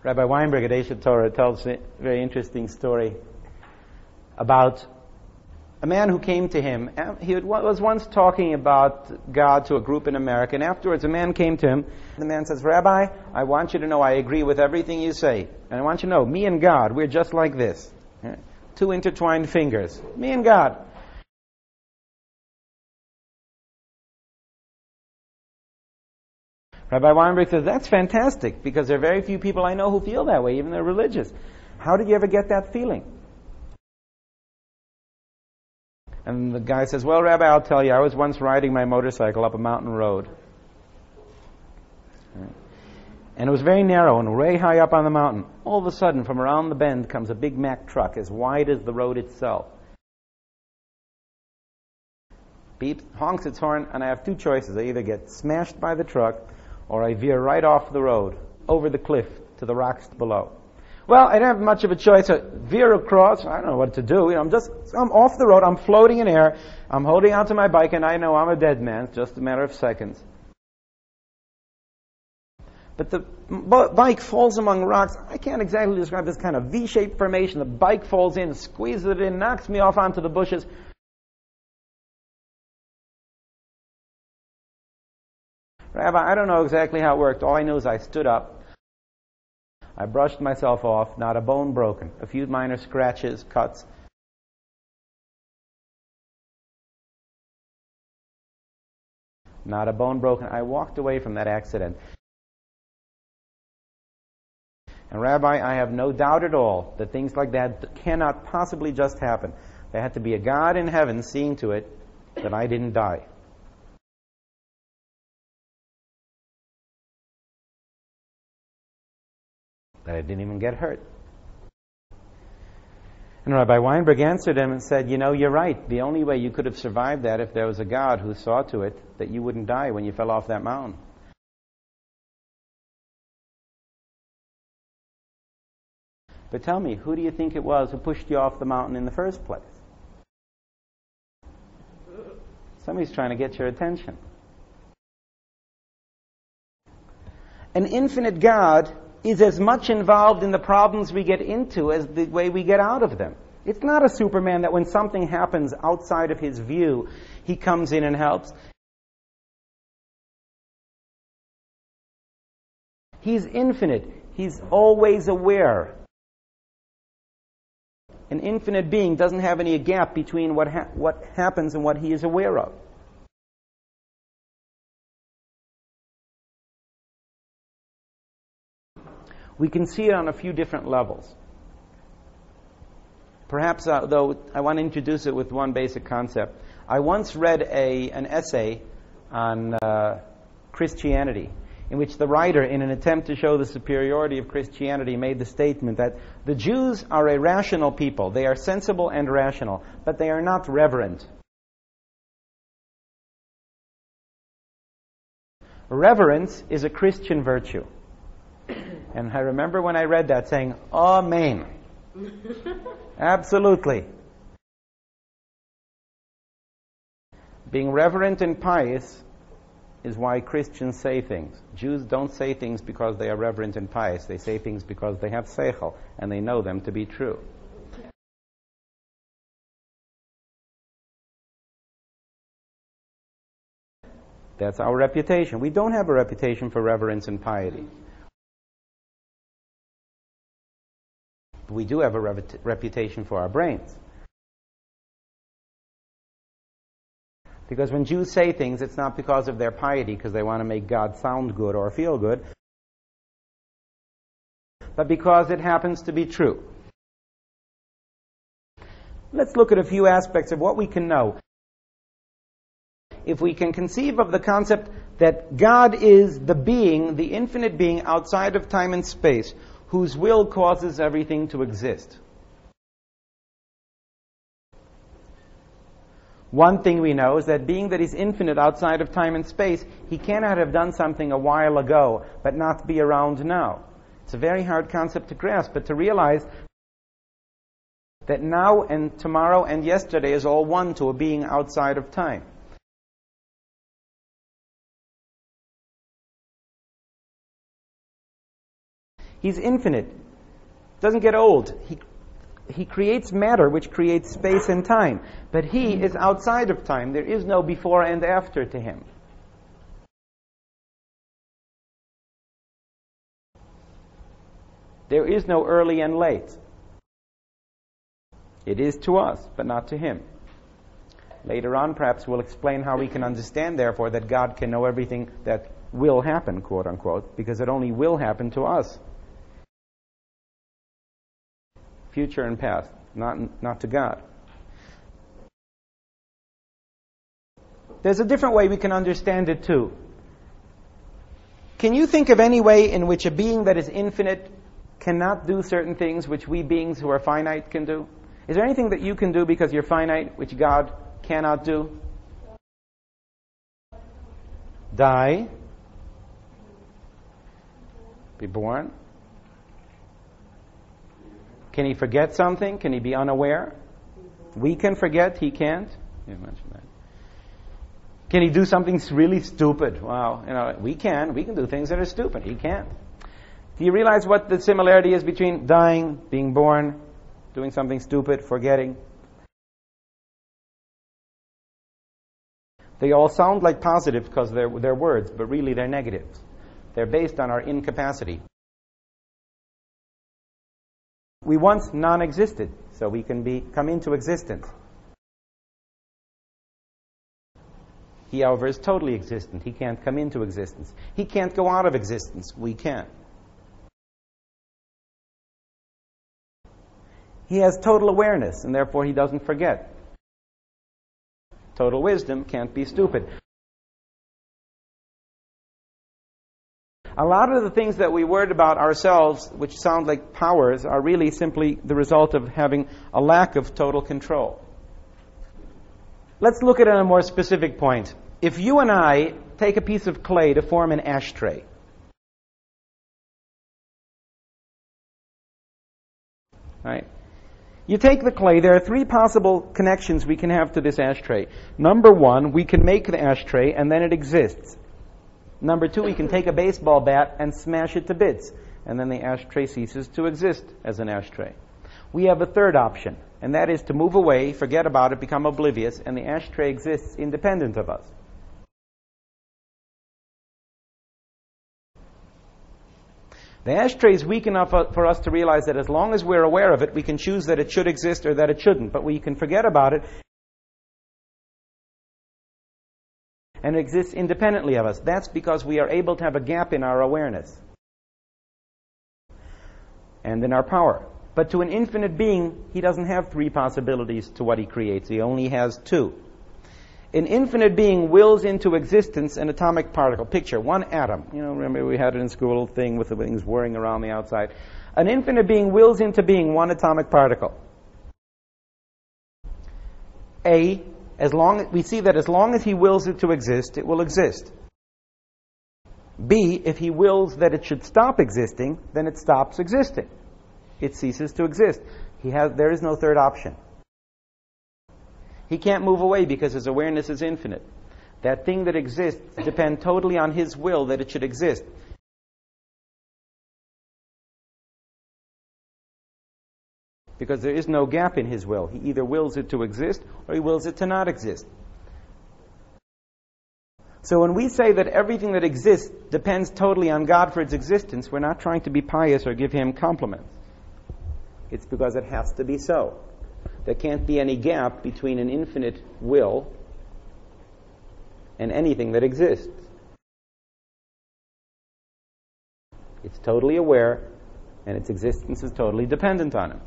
Rabbi Weinberg at JHAH Torah tells a very interesting story about a man who came to him. He was once talking about God to a group in America, and afterwards a man came to him. The man says, Rabbi, I want you to know I agree with everything you say. And I want you to know, me and God, we're just like this. Two intertwined fingers. Me and God. Rabbi Weinberg says, that's fantastic, because there are very few people I know who feel that way, even they're religious. How did you ever get that feeling? And the guy says, well, Rabbi, I'll tell you, I was once riding my motorcycle up a mountain road. And it was very narrow and way high up on the mountain. All of a sudden, from around the bend comes a Big Mac truck as wide as the road itself. Beeps, honks its horn, and I have two choices. I either get smashed by the truck, or I veer right off the road, over the cliff, to the rocks below. Well, I didn't have much of a choice. I veer across. I don't know what to do. I'm off the road. I'm floating in air. I'm holding onto my bike, and I know I'm a dead man. It's just a matter of seconds. But the bike falls among rocks. I can't exactly describe this kind of V-shaped formation. The bike falls in, squeezes it in, knocks me off onto the bushes. Rabbi, I don't know exactly how it worked. All I know is I stood up. I brushed myself off, not a bone broken. A few minor scratches, cuts. Not a bone broken. I walked away from that accident. And Rabbi, I have no doubt at all that things like that cannot possibly just happen. There had to be a God in heaven seeing to it that I didn't die. That I didn't even get hurt. And Rabbi Weinberg answered him and said, you know, you're right. The only way you could have survived that if there was a God who saw to it that you wouldn't die when you fell off that mountain. But tell me, who do you think it was who pushed you off the mountain in the first place? Somebody's trying to get your attention. An infinite God is as much involved in the problems we get into as the way we get out of them. It's not a Superman that when something happens outside of his view, he comes in and helps. He's infinite. He's always aware. An infinite being doesn't have any gap between what happens and what he is aware of. We can see it on a few different levels. Perhaps, though, I want to introduce it with one basic concept. I once read an essay on Christianity, in which the writer, in an attempt to show the superiority of Christianity, made the statement that the Jews are a rational people. They are sensible and rational, but they are not reverent. Reverence is a Christian virtue. And I remember when I read that saying, Amen. Absolutely. Being reverent and pious is why Christians say things. Jews don't say things because they are reverent and pious. They say things because they have seichel and they know them to be true. That's our reputation. We don't have a reputation for reverence and piety. We do have a reputation for our brains. Because when Jews say things, it's not because of their piety, because they want to make God sound good or feel good, but because it happens to be true. Let's look at a few aspects of what we can know. If we can conceive of the concept that God is the being, the infinite being outside of time and space, whose will causes everything to exist. One thing we know is that being that he's infinite outside of time and space, he cannot have done something a while ago, but not be around now. It's a very hard concept to grasp, but to realize that now and tomorrow and yesterday is all one to a being outside of time. He's infinite. Doesn't get old. He creates matter, which creates space and time. But he is outside of time. There is no before and after to him. There is no early and late. It is to us, but not to him. Later on, perhaps we'll explain how we can understand, therefore, that God can know everything that will happen, quote unquote, because it only will happen to us. Future and past, not to God. There's a different way we can understand it too. Can you think of any way in which a being that is infinite cannot do certain things which we beings who are finite can do? Is there anything that you can do because you're finite which God cannot do? Die. Be born. Can he forget something? Can he be unaware? We can forget, he can't. You mentioned that. Can he do something really stupid? Wow, we can do things that are stupid. He can't. Do you realize what the similarity is between dying, being born, doing something stupid, forgetting? They all sound like positive because they're words, but really they're negatives. They're based on our incapacity. We once non-existed, so we can come into existence. He, however, is totally existent. He can't come into existence. He can't go out of existence. We can. He has total awareness, and therefore he doesn't forget. Total wisdom can't be stupid. A lot of the things that we word about ourselves, which sound like powers, are really simply the result of having a lack of total control. Let's look at it at a more specific point. If you and I take a piece of clay to form an ashtray, right? You take the clay, there are three possible connections we can have to this ashtray. Number one, we can make the ashtray and then it exists. Number two, we can take a baseball bat and smash it to bits, and then the ashtray ceases to exist as an ashtray. We have a third option, and that is to move away, forget about it, become oblivious, and the ashtray exists independent of us. The ashtray is weak enough for us to realize that as long as we're aware of it, we can choose that it should exist or that it shouldn't, but we can forget about it, and it exists independently of us. That's because we are able to have a gap in our awareness and in our power. But to an infinite being, he doesn't have three possibilities to what he creates. He only has two. An infinite being wills into existence an atomic particle. Picture one atom. Remember we had it in school, thing with the things whirring around the outside. An infinite being wills into being one atomic particle. We see that as long as he wills it to exist, it will exist. B, if he wills that it should stop existing, then it stops existing. It ceases to exist. There is no third option. He can't move away because his awareness is infinite. That thing that exists depends totally on his will that it should exist. Because there is no gap in his will. He either wills it to exist or he wills it to not exist. So when we say that everything that exists depends totally on God for its existence, we're not trying to be pious or give him compliments. It's because it has to be so. There can't be any gap between an infinite will and anything that exists. It's totally aware, and its existence is totally dependent on him.